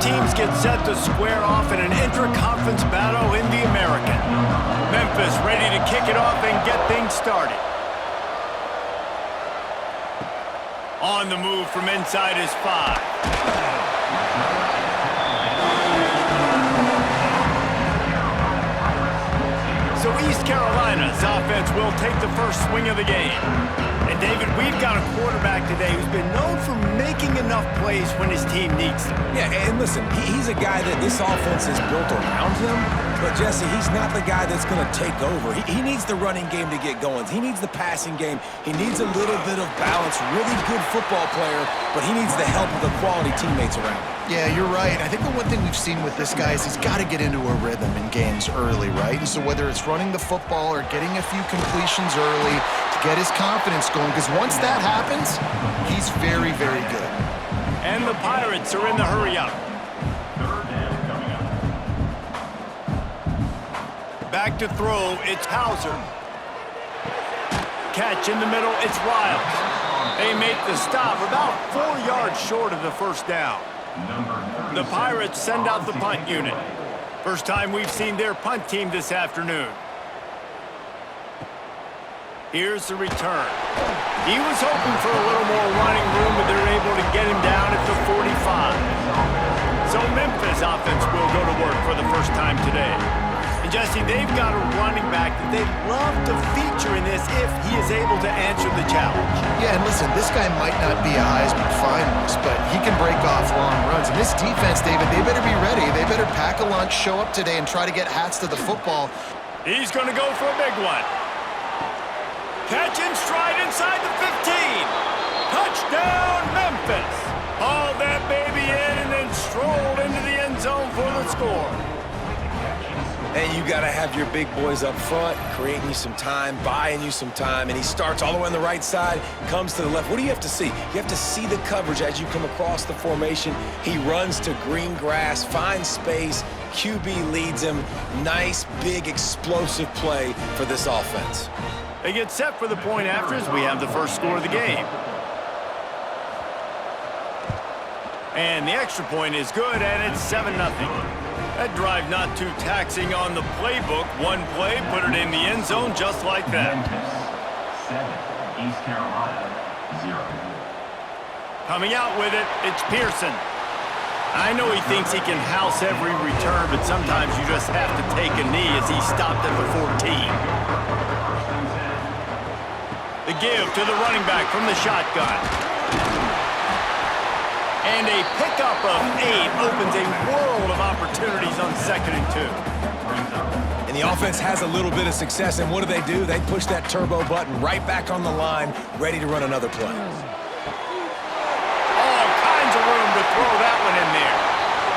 teams get set to square off in an intra-conference battle in the American. Memphis ready to kick it off and get things started. On the move from inside his 5. So East Carolina's offense will take the first swing of the game. And David, we've got a quarterback today who's been known for making enough plays when his team needs them. Yeah, and listen, he's a guy that this offense is built around him. But, Jesse, he's not the guy that's going to take over. He needs the running game to get going. He needs the passing game. He needs a little bit of balance. Really good football player, but he needs the help of the quality teammates around him. Yeah, you're right. I think the one thing we've seen with this guy is he's got to get into a rhythm in games early, right? And so whether it's running the football or getting a few completions early to get his confidence going, because once that happens, he's very, very good. And the Pirates are in the hurry-up. Back to throw, it's Hauser. Catch in the middle, it's Riles. They make the stop about 4 yards short of the first down. The Pirates send out the punt unit. First time we've seen their punt team this afternoon. Here's the return. He was hoping for a little more running room, but they're able to get him down at the 45. So Memphis offense will go to work for the first time today. And Jesse, they've got a running back that they'd love to feature in this if he is able to answer the challenge. Yeah, and listen, this guy might not be a Heisman finalist, but he can break off long runs. And this defense, David, they better be ready. They better pack a lunch, show up today, and try to get hats to the football. He's going to go for a big one. Catch in stride inside the 15. Touchdown, Memphis. Haul that baby in and then stroll into the end zone for the score. And you got to have your big boys up front, creating you some time, buying you some time, and he starts all the way on the right side, comes to the left. What do you have to see? You have to see the coverage as you come across the formation. He runs to green grass, finds space, QB leads him. Nice, big, explosive play for this offense. They get set for the point after as we have the first score of the game. And the extra point is good, and it's 7-0. That drive not too taxing on the playbook. One play, put it in the end zone just like that. Memphis, 7. East Carolina, 0. Coming out with it, it's Pearson. I know he thinks he can house every return, but sometimes you just have to take a knee as he stopped at the 14. The give to the running back from the shotgun. And a pickup of 8 opens a world of opportunities on 2nd and 2. And the offense has a little bit of success, and what do? They push that turbo button right back on the line, ready to run another play. All kinds of room to throw that one in there.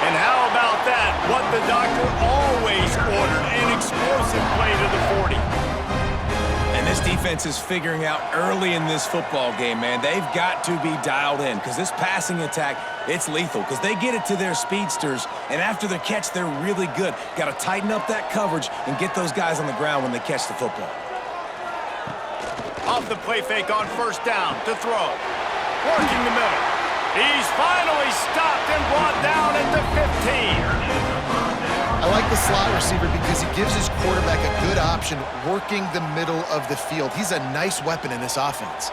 And how about that? What the doctor always ordered, an explosive play to the 40. And this defense is figuring out early in this football game, man. They've got to be dialed in because this passing attack, it's lethal because they get it to their speedsters, and after the catch, they're really good. Got to tighten up that coverage and get those guys on the ground when they catch the football. Off the play fake on first down to throw. Working the middle. He's finally stopped and brought down at the 15. I like the slot receiver because he gives his quarterback a good option working the middle of the field. He's a nice weapon in this offense.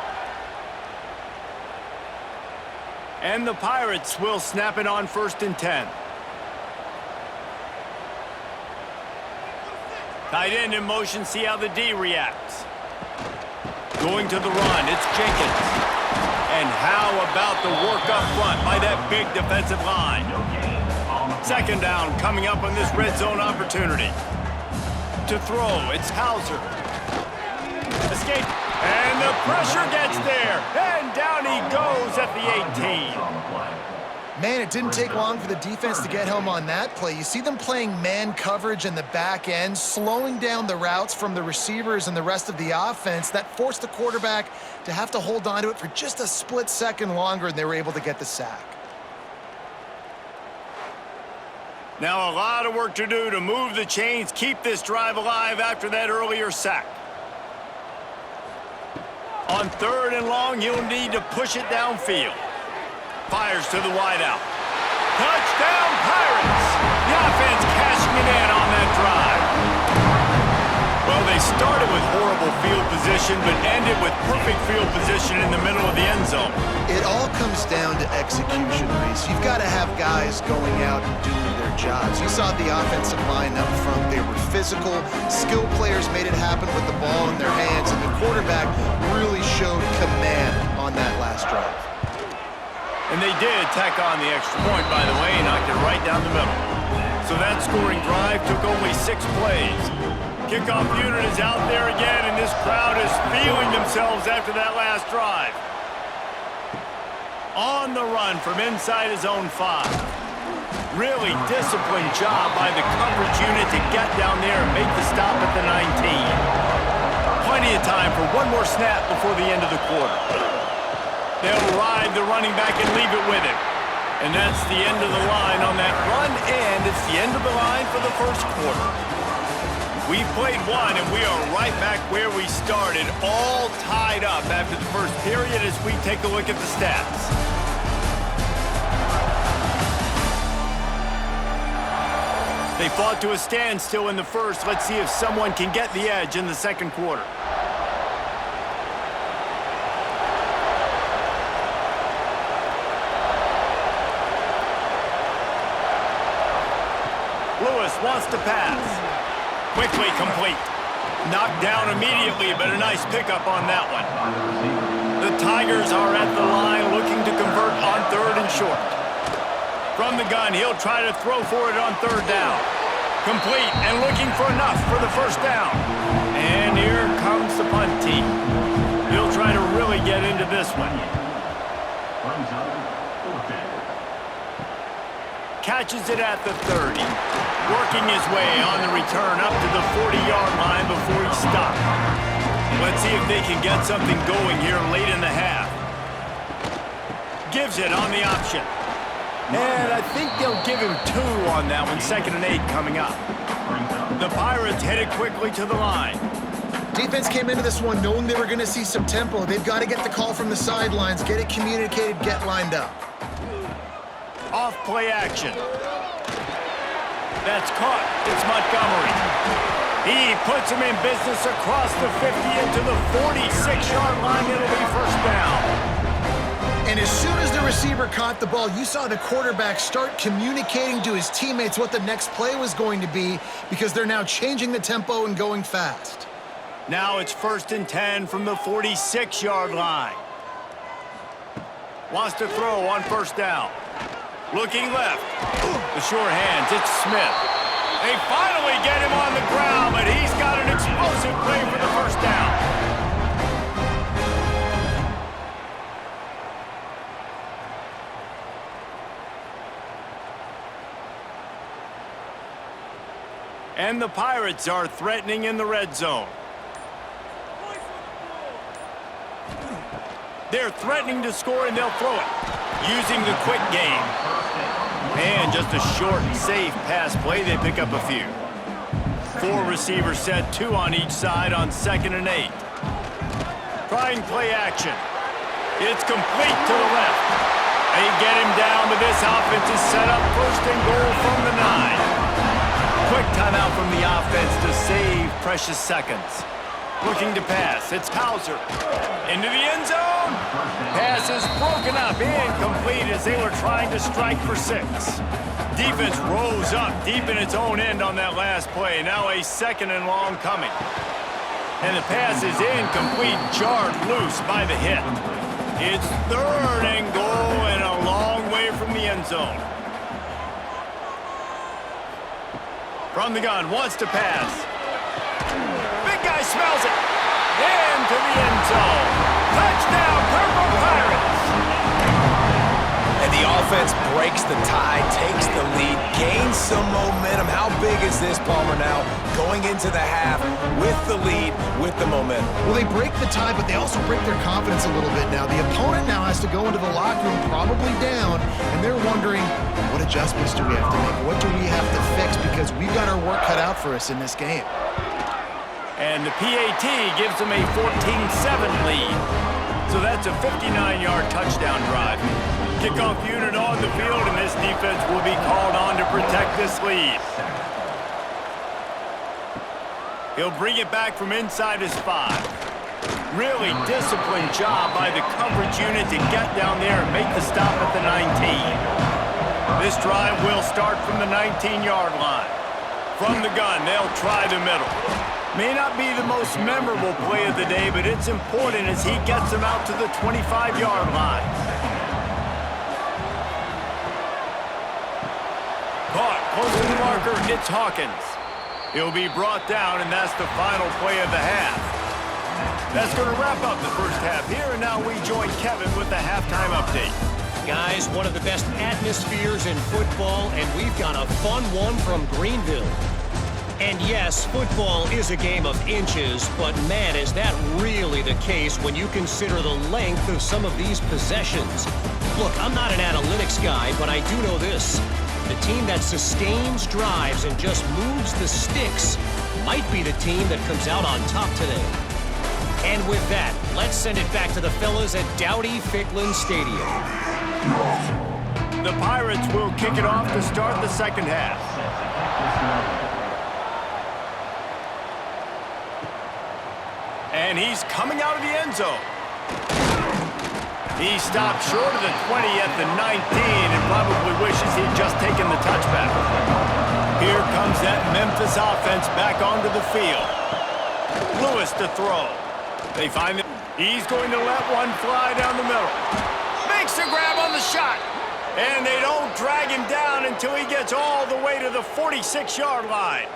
And the Pirates will snap it on 1st and 10. Tight end in motion, see how the D reacts. Going to the run, it's Jenkins. And how about the work up front by that big defensive line? 2nd down coming up on this red zone opportunity. To throw, it's Hauser. Escape, and the pressure gets there. And down he goes at the 18. Man, it didn't take long for the defense to get home on that play. You see them playing man coverage in the back end, slowing down the routes from the receivers and the rest of the offense. That forced the quarterback to have to hold on to it for just a split second longer, and they were able to get the sack. Now a lot of work to do to move the chains, keep this drive alive after that earlier sack. On 3rd and long, he'll need to push it downfield. Fires to the wideout. Touchdown, started with horrible field position, but ended with perfect field position in the middle of the end zone. It all comes down to execution, Reese. You've got to have guys going out and doing their jobs. You saw the offensive line up front. They were physical. Skilled players made it happen with the ball in their hands, and the quarterback really showed command on that last drive. And they did tack on the extra point, by the way, and knocked it right down the middle. So that scoring drive took only 6 plays. Kickoff unit is out there again, and this crowd is feeling themselves after that last drive. On the run from inside his own 5. Really disciplined job by the coverage unit to get down there and make the stop at the 19. Plenty of time for one more snap before the end of the quarter. They'll ride the running back and leave it with him. And that's the end of the line on that run, and it's the end of the line for the first quarter. We've played one, and we are right back where we started, all tied up after the first period as we take a look at the stats. They fought to a standstill in the first. Let's see if someone can get the edge in the second quarter. Lewis wants to pass. Quickly complete. Knocked down immediately, but a nice pickup on that one. The Tigers are at the line looking to convert on 3rd and short. From the gun, he'll try to throw for it on 3rd down. Complete and looking for enough for the first down. And here comes the punt team. He'll try to really get into this one. Catches it at the 30. Working his way on the return up to the 40-yard line before he stopped. Let's see if they can get something going here late in the half. Gives it on the option. And I think they'll give him 2 on that one, 2nd and 8 coming up. The Pirates headed quickly to the line. Defense came into this one knowing they were going to see some tempo. They've got to get the call from the sidelines, get it communicated, get lined up. Off play action. That's caught. It's Montgomery. He puts him in business across the 50 into the 46-yard line. It'll be first down. And as soon as the receiver caught the ball, you saw the quarterback start communicating to his teammates what the next play was going to be because they're now changing the tempo and going fast. Now it's 1st and 10 from the 46-yard line. Wants to throw on first down. Looking left. The sure hands. It's Smith. They finally get him on the ground, but he's got an explosive play for the first down. And the Pirates are threatening in the red zone. They're threatening to score, and they'll throw it using the quick game. And just a short, safe pass play. They pick up a few. 4 receivers set, 2 on each side on 2nd and 8. Trying play action. It's complete to the left. They get him down, but this offense is set up 1st and goal from the 9. Quick timeout from the offense to save precious seconds. Looking to pass. It's Hauser. Into the end zone. Pass is broken up. Incomplete as they were trying to strike for 6. Defense rose up deep in its own end on that last play. Now a 2nd and long coming. And the pass is incomplete. Jarred loose by the hit. It's 3rd and goal and a long way from the end zone. From the gun, wants to pass. Big guy smells it. Into the end zone. Touchdown, Purple Pirates. And the offense breaks the tie, takes the lead, gains some momentum. How big is this, Palmer, now? Going into the half with the lead, with the momentum. Well, they break the tie, but they also break their confidence a little bit now. The opponent now has to go into the locker room probably down, and they're wondering, what adjustments do we have to make? What do we have to fix? Because we've got our work cut out for us in this game. And the PAT gives them a 14-7 lead. So that's a 59-yard touchdown drive. Kickoff unit on the field, and this defense will be called on to protect this lead. He'll bring it back from inside his 5. Really disciplined job by the coverage unit to get down there and make the stop at the 19. This drive will start from the 19-yard line. From the gun, they'll try the middle. May not be the most memorable play of the day, but it's important as he gets them out to the 25-yard line. Caught, close to the marker, it's Hawkins. He'll be brought down, and that's the final play of the half. That's going to wrap up the first half here, and now we join Kevin with the halftime update. Guys, one of the best atmospheres in football, and we've got a fun one from Greenville. And yes, football is a game of inches, but man, is that really the case when you consider the length of some of these possessions. Look, I'm not an analytics guy, but I do know this. The team that sustains drives and just moves the sticks might be the team that comes out on top today. And with that, let's send it back to the fellas at Dowdy-Ficklin Stadium. The Pirates will kick it off to start the second half. And he's coming out of the end zone. He stopped short of the 20 at the 19 and probably wishes he'd just taken the touchback. Here comes that Memphis offense back onto the field. Lewis to throw. They find him. He's going to let one fly down the middle. Makes a grab on the shot. And they don't drag him down until he gets all the way to the 46-yard line.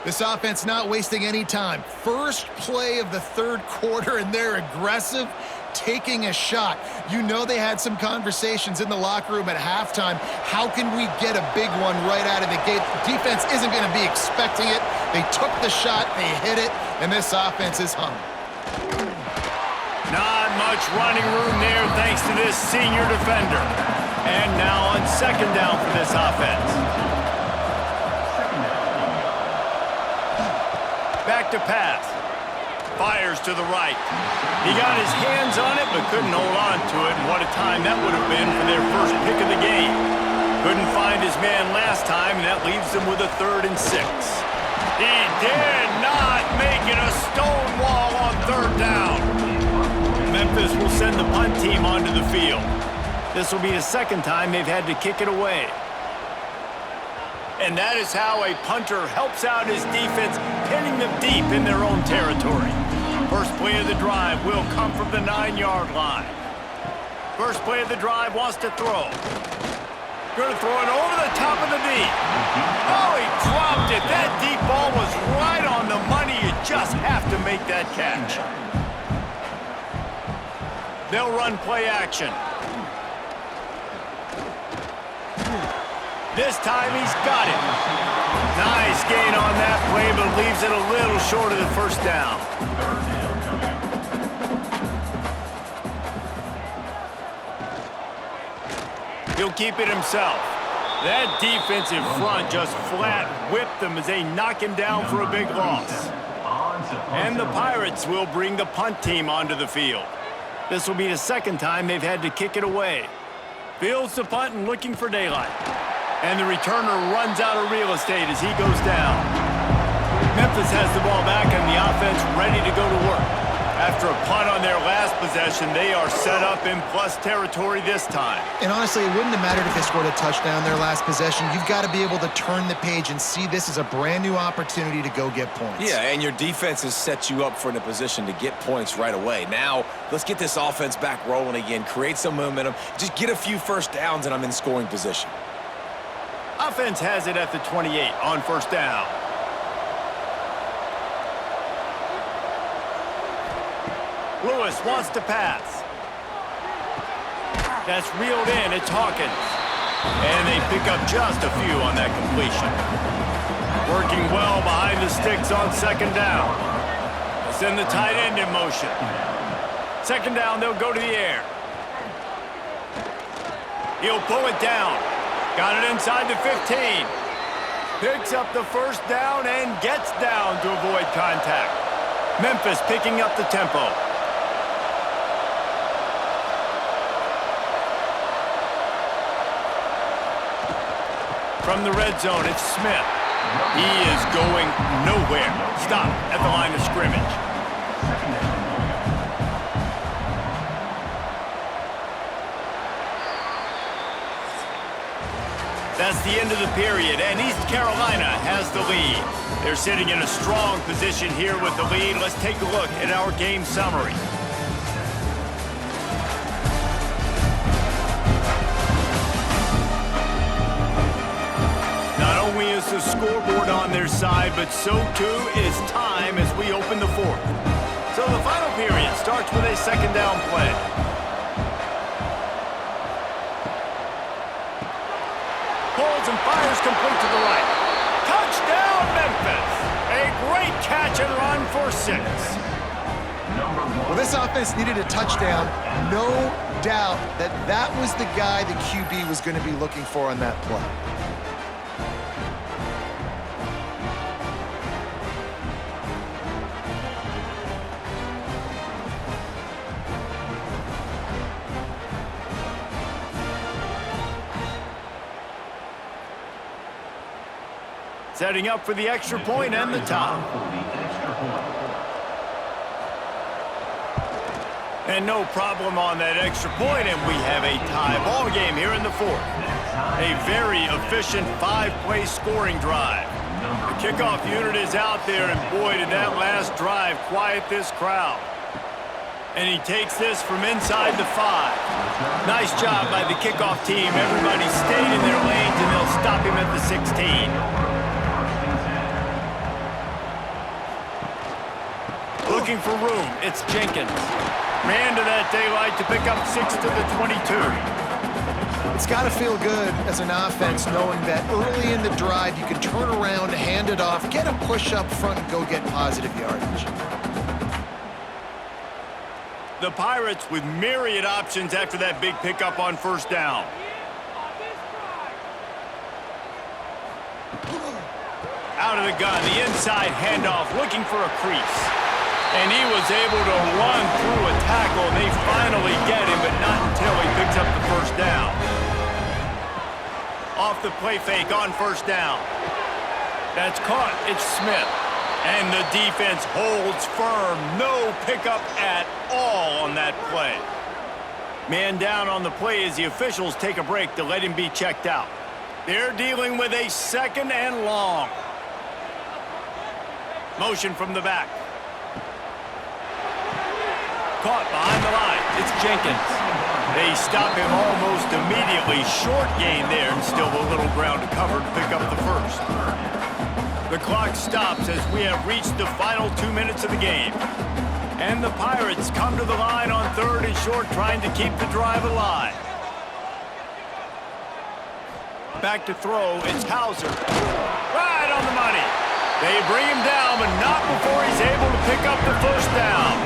This offense not wasting any time. First play of the third quarter, and they're aggressive, taking a shot. You know they had some conversations in the locker room at halftime. How can we get a big one right out of the gate? Defense isn't going to be expecting it. They took the shot, they hit it, and this offense is humming. Not much running room there thanks to this senior defender. And now on second down for this offense. Back to pass. Fires to the right. He got his hands on it, but couldn't hold on to it. And what a time that would have been for their first pick of the game. Couldn't find his man last time, and that leaves them with a 3rd and 6. He did not make it a stone wall on 3rd down. Memphis will send the punt team onto the field. This will be the second time they've had to kick it away. And that is how a punter helps out his defense, pinning them deep in their own territory. First play of the drive will come from the 9-yard line. First play of the drive wants to throw. Going to throw it over the top of the D. Oh, he dropped it. That deep ball was right on the money. You just have to make that catch. They'll run play action. This time he's got it. Nice gain on that play, but leaves it a little short of the first down. He'll keep it himself. That defensive front just flat whipped them as they knock him down for a big loss. And the Pirates will bring the punt team onto the field. This will be the second time they've had to kick it away. Fields the punt and looking for daylight. And the returner runs out of real estate as he goes down. Memphis has the ball back and the offense ready to go to work. After a punt on their last possession, they are set up in plus territory this time. And honestly, it wouldn't have mattered if they scored a touchdown their last possession. You've got to be able to turn the page and see this as a brand new opportunity to go get points. Yeah, and your defense has set you up for in a position to get points right away. Now, let's get this offense back rolling again, create some momentum, just get a few first downs, and I'm in scoring position. Offense has it at the 28 on first down. Lewis wants to pass. That's reeled in. It's Hawkins. And they pick up just a few on that completion. Working well behind the sticks on second down. They'll send the tight end in motion. Second down, they'll go to the air. He'll pull it down. Got it inside the 15. Picks up the first down and gets down to avoid contact. Memphis picking up the tempo. From the red zone, it's Smith. He is going nowhere. Stop at the line of scrimmage. That's the end of the period, and East Carolina has the lead. They're sitting in a strong position here with the lead. Let's take a look at our game summary. Not only is the scoreboard on their side, but so too is time as we open the fourth. So the final period starts with a second down play. Pulls and fires complete to the right. Touchdown, Memphis! A great catch and run for 6. Well, this offense needed a touchdown. No doubt that that was the guy the QB was going to be looking for on that play. Setting up for the extra point and the tie. And no problem on that extra point, and we have a tie ball game here in the fourth. A very efficient 5-play scoring drive. The kickoff unit is out there, and boy, did that last drive quiet this crowd. And he takes this from inside the 5. Nice job by the kickoff team. Everybody stayed in their lanes, and they'll stop him at the 16. Looking for room, it's Jenkins. Ran to that daylight to pick up 6 to the 22. It's got to feel good as an offense knowing that early in the drive you can turn around, hand it off, get a push up front, and go get positive yardage. The Pirates with myriad options after that big pickup on first down. Out of the gun, the inside handoff, looking for a crease. And he was able to run through a tackle, and they finally get him, but not until he picks up the first down. Off the play fake on first down. That's caught. It's Smith. And the defense holds firm. No pickup at all on that play. Man down on the play as the officials take a break to let him be checked out. They're dealing with a second and long. Motion from the back. Caught behind the line. It's Jenkins. They stop him almost immediately. Short gain there, and still a little ground to cover to pick up the first. The clock stops as we have reached the final 2 minutes of the game. And the Pirates come to the line on third and short, trying to keep the drive alive. Back to throw. It's Hauser. Right on the money. They bring him down, but not before he's able to pick up the first down.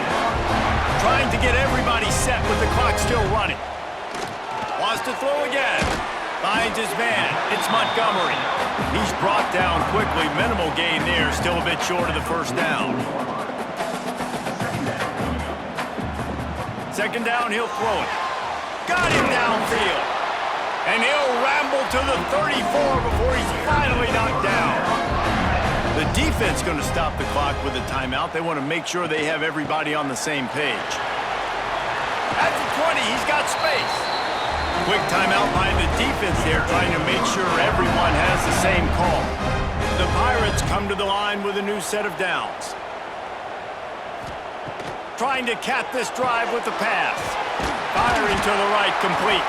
Trying to get everybody set with the clock still running. Wants to throw again. Finds his man. It's Montgomery. He's brought down quickly. Minimal gain there. Still a bit short of the first down. Second down, he'll throw it. Got him downfield. And he'll ramble to the 34 before he's finally knocked down. The defense going to stop the clock with a timeout. They want to make sure they have everybody on the same page. At the 20, he's got space. Quick timeout by the defense there, trying to make sure everyone has the same call. The Pirates come to the line with a new set of downs. Trying to cap this drive with the pass. Firing to the right, complete.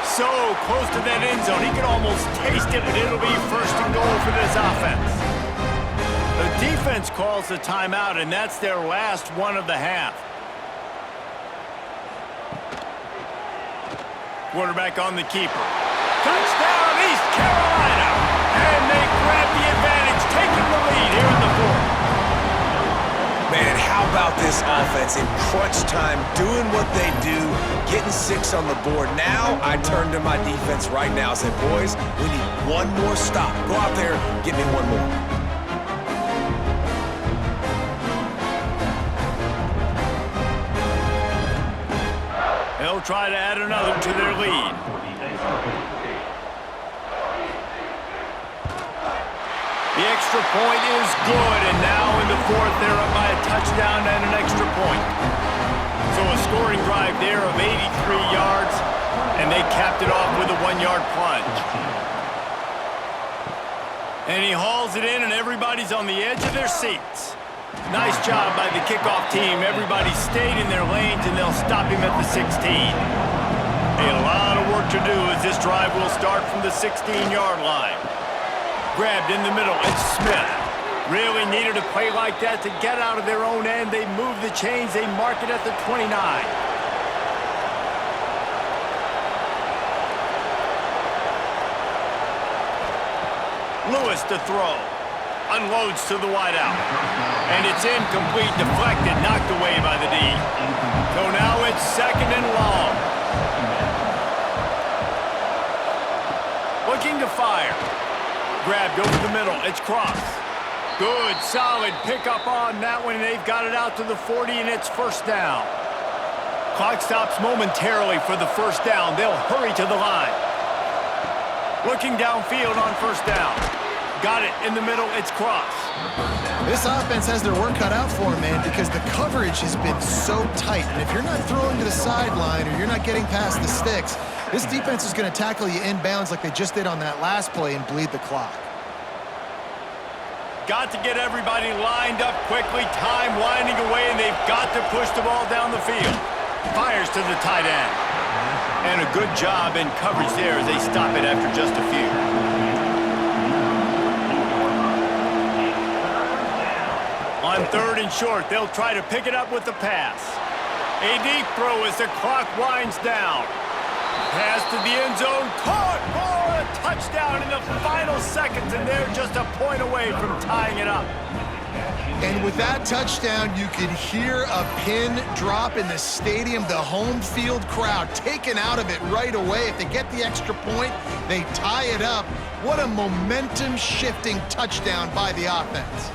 So close to that end zone, he can almost taste it, but it'll be first and goal for this offense. The defense calls the timeout, and that's their last one of the half. Quarterback on the keeper. Touchdown, East Carolina! And they grab the advantage, taking the lead here in the fourth. Man, how about this offense in crunch time, doing what they do, getting 6 on the board. Now I turn to my defense right now and say, boys, we need one more stop. Go out there, get me one more. They'll try to add another to their lead. The extra point is good, and now in the fourth, they're up by a touchdown and an extra point. So a scoring drive there of 83 yards, and they capped it off with a 1-yard plunge. And he hauls it in, and everybody's on the edge of their seats. Nice job by the kickoff team. Everybody stayed in their lanes, and they'll stop him at the 16. A lot of work to do as this drive will start from the 16-yard line. Grabbed in the middle, it's Smith. Really needed a play like that to get out of their own end. They move the chains, they mark it at the 29. Lewis to throw. Unloads to the wideout. And it's incomplete, deflected, knocked away by the D. So now it's second and long. Looking to fire. Grabbed over the middle, it's Cross. Good, solid pickup on that one, and they've got it out to the 40, and it's first down. Clock stops momentarily for the first down. They'll hurry to the line. Looking downfield on first down. Got it in the middle, it's Cross. This offense has their work cut out for them, man, because the coverage has been so tight. And if you're not throwing to the sideline or you're not getting past the sticks, this defense is going to tackle you inbounds like they just did on that last play and bleed the clock. Got to get everybody lined up quickly, time winding away, and they've got to push the ball down the field. Fires to the tight end. And a good job in coverage there as they stop it after just a few. On third and short, they'll try to pick it up with the pass. A deep throw as the clock winds down. Pass to the end zone, caught for a touchdown in the final seconds, and they're just a point away from tying it up. And with that touchdown, you could hear a pin drop in the stadium. The home field crowd taken out of it right away. If they get the extra point, they tie it up. What a momentum-shifting touchdown by the offense.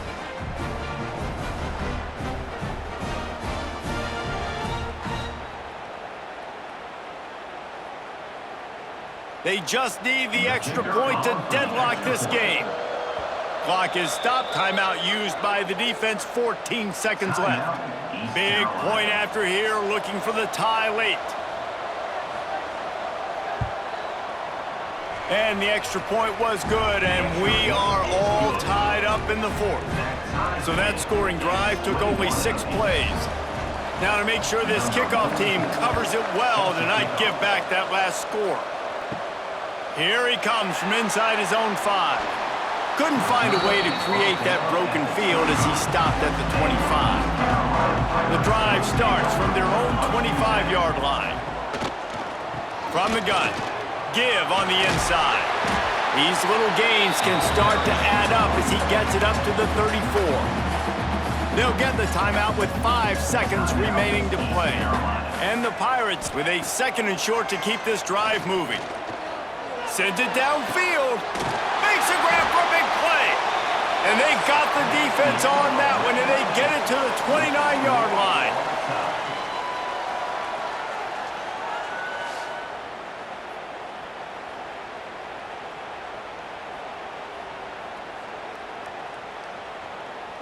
They just need the extra point to deadlock this game. Clock is stopped. Timeout used by the defense. 14 seconds left. Big point after here, looking for the tie late. And the extra point was good, and we are all tied up in the fourth. So that scoring drive took only 6 plays. Now to make sure this kickoff team covers it well to not give back that last score. Here he comes from inside his own 5. Couldn't find a way to create that broken field as he stopped at the 25. The drive starts from their own 25-yard line. From the gun, give on the inside. These little gains can start to add up as he gets it up to the 34. They'll get the timeout with 5 seconds remaining to play. And the Pirates with a second and short to keep this drive moving. Sends it downfield. Makes a grab for a big play. And they got the defense on that one, and they get it to the 29-yard line.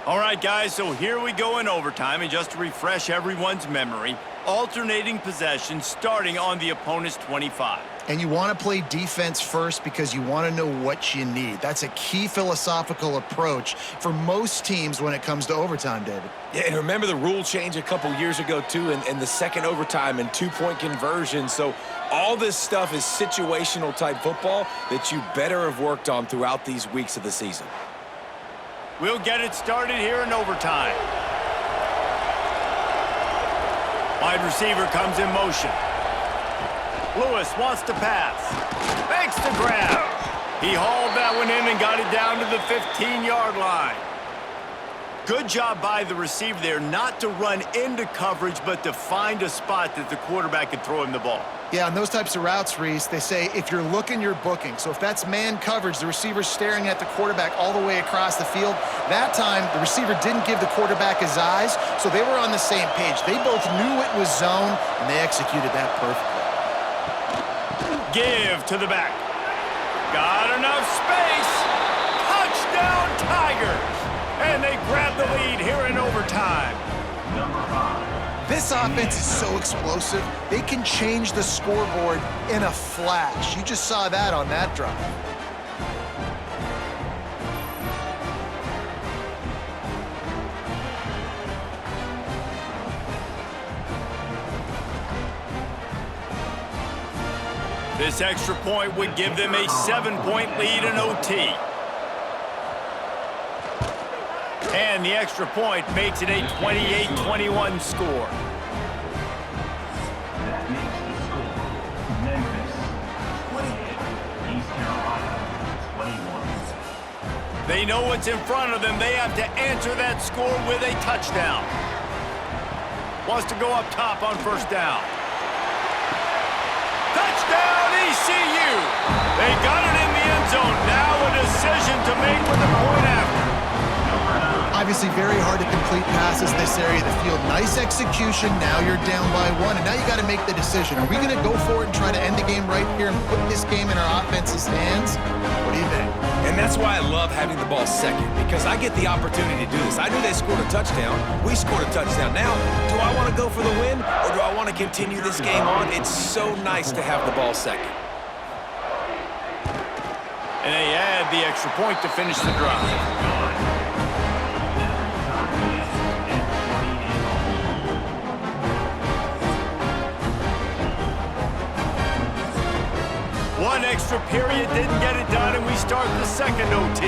All right, guys, so here we go in overtime, and just to refresh everyone's memory, alternating possession starting on the opponent's 25. And you want to play defense first because you want to know what you need. That's a key philosophical approach for most teams when it comes to overtime, David. Yeah, and remember the rule change a couple years ago, too, and the second overtime and 2-point conversion. So all this stuff is situational type football that you better have worked on throughout these weeks of the season. We'll get it started here in overtime. Wide receiver comes in motion. Lewis wants to pass. Makes the grab. He hauled that one in and got it down to the 15-yard line. Good job by the receiver there not to run into coverage, but to find a spot that the quarterback could throw him the ball. Yeah, on those types of routes, Reese, they say if you're looking, you're booking. So if that's man coverage, the receiver's staring at the quarterback all the way across the field. That time, the receiver didn't give the quarterback his eyes, so they were on the same page. They both knew it was zone, and they executed that perfectly. Give to the back. Got enough space. Touchdown Tigers! And they grab the lead here in overtime. Number 5. This offense is so explosive, they can change the scoreboard in a flash. You just saw that on that drive. This extra point would give them a 7-point lead in OT. And the extra point makes it a 28-21 score. That makes the score Memphis 28, East Carolina 21. They know what's in front of them. They have to answer that score with a touchdown. Wants to go up top on first down. Touchdown, ECU! They got it in the end zone. Now a decision to make with the point after. Obviously very hard to complete passes this area of the field. Nice execution. Now you're down by 1, and now you got to make the decision. Are we going to go for it and try to end the game right here and put this game in our offense's hands? What do you think? And that's why I love having the ball second, because I get the opportunity to do this. I knew they scored a touchdown. We scored a touchdown. Now, do I want to go for the win, or do I want to continue this game on? It's so nice to have the ball second. And they add the extra point to finish the drive. One extra period didn't get it done, and we start the second OT.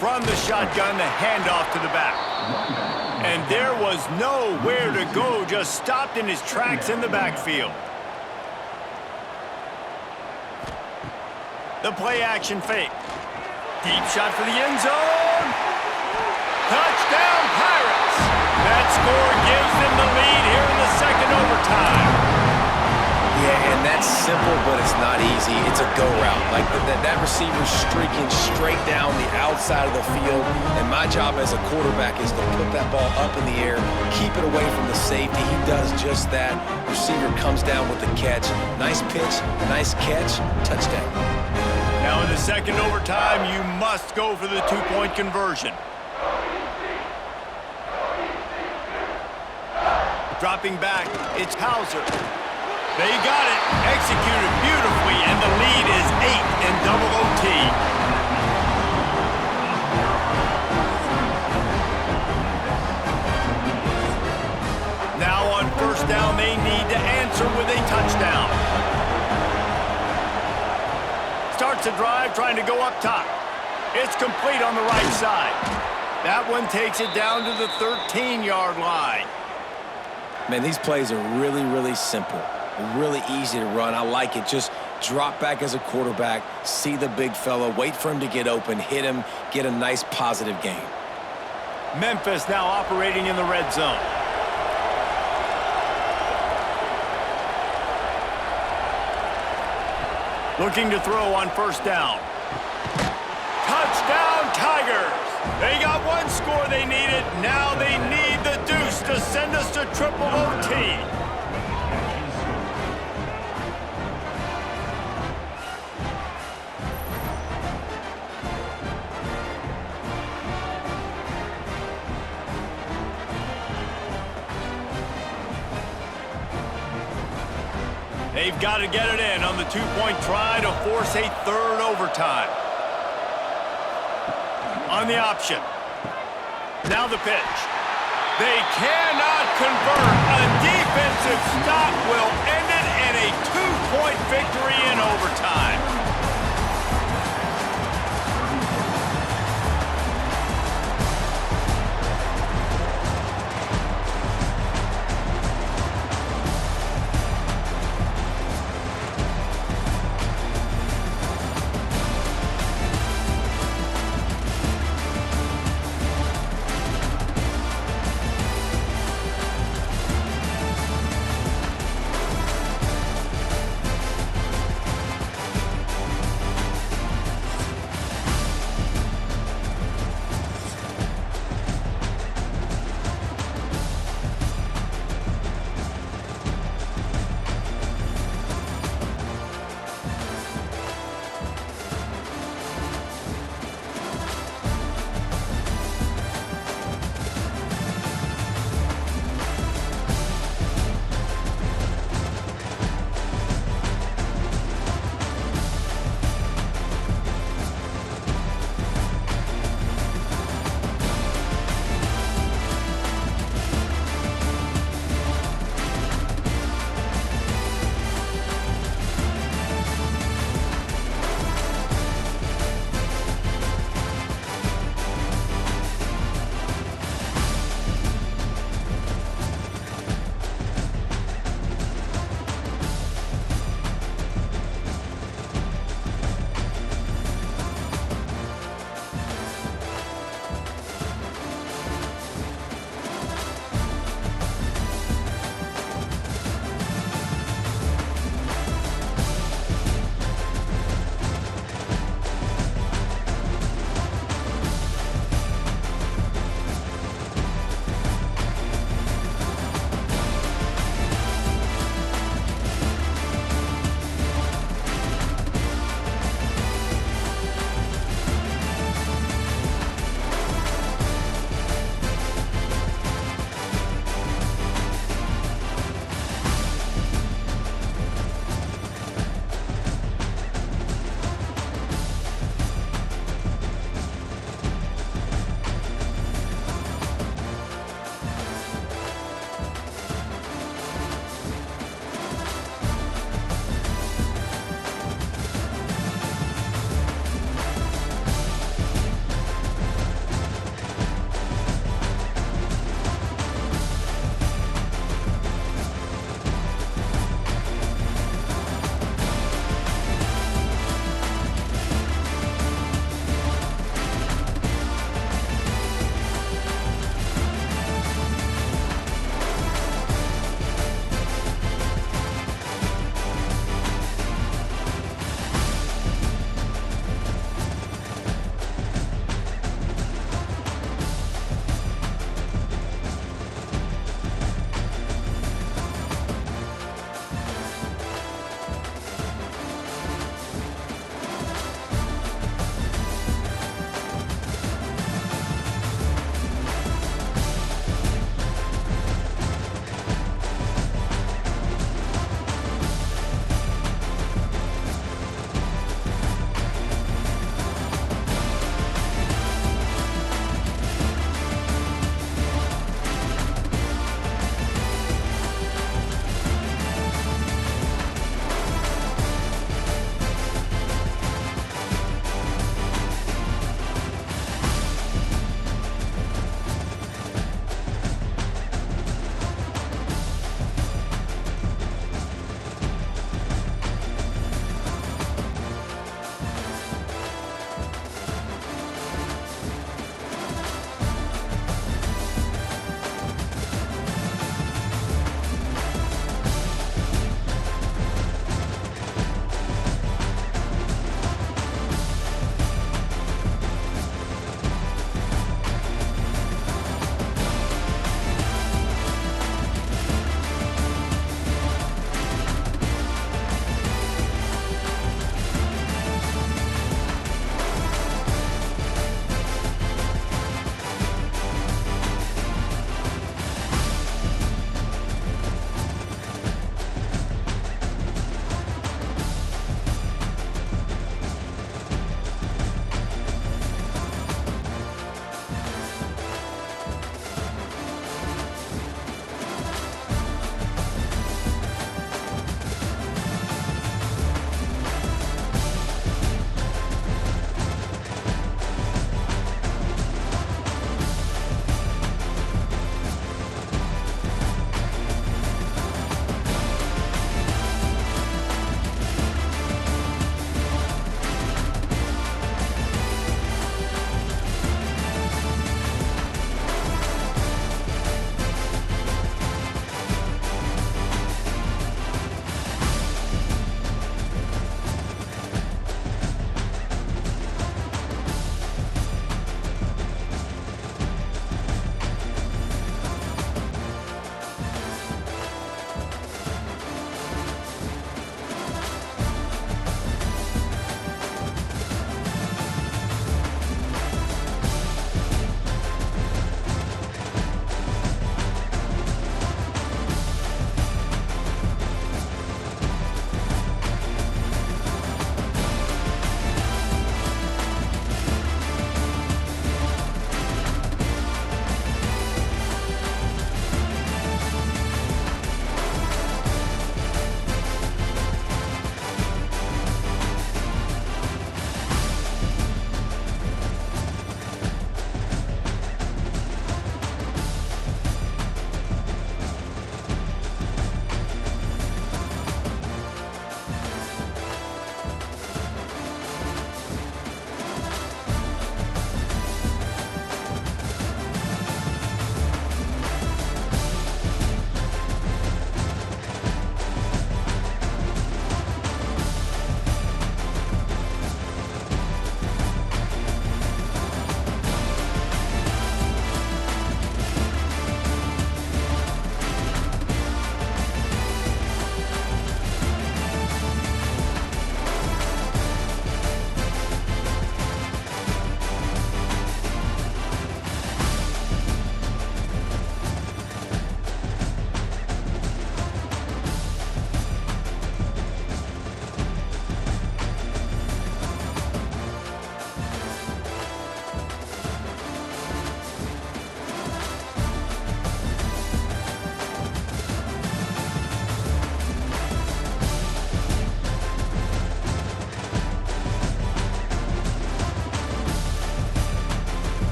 From the shotgun, the handoff to the back. And there was nowhere to go, just stopped in his tracks in the backfield. The play action fake. Deep shot for the end zone. Touchdown, Pirates! That score gives them the lead here in the second overtime. Yeah, and that's simple, but it's not easy. It's a go route. Like that receiver's streaking straight down the outside of the field, and my job as a quarterback is to put that ball up in the air, keep it away from the safety. He does just that. Receiver comes down with the catch. Nice pitch, nice catch, touchdown. Now in the second overtime, you must go for the two-point conversion. Dropping back, it's Hauser. They got it, executed beautifully, and the lead is 8 in double OT. Now on first down, they need to answer with a touchdown. Starts the drive, trying to go up top. It's complete on the right side. That one takes it down to the 13-yard line. Man, these plays are really, really simple. Really easy to run. I like it. Just drop back as a quarterback, see the big fella, wait for him to get open, hit him, get a nice positive game. Memphis now operating in the red zone. Looking to throw on first down. Touchdown, Tigers! They got one score they needed. Now they need the deuce to send us to triple OT. They've got to get it in on the two-point try to force a third overtime. On the option. Now the pitch. They cannot convert. A defensive stop will end it, and a two-point victory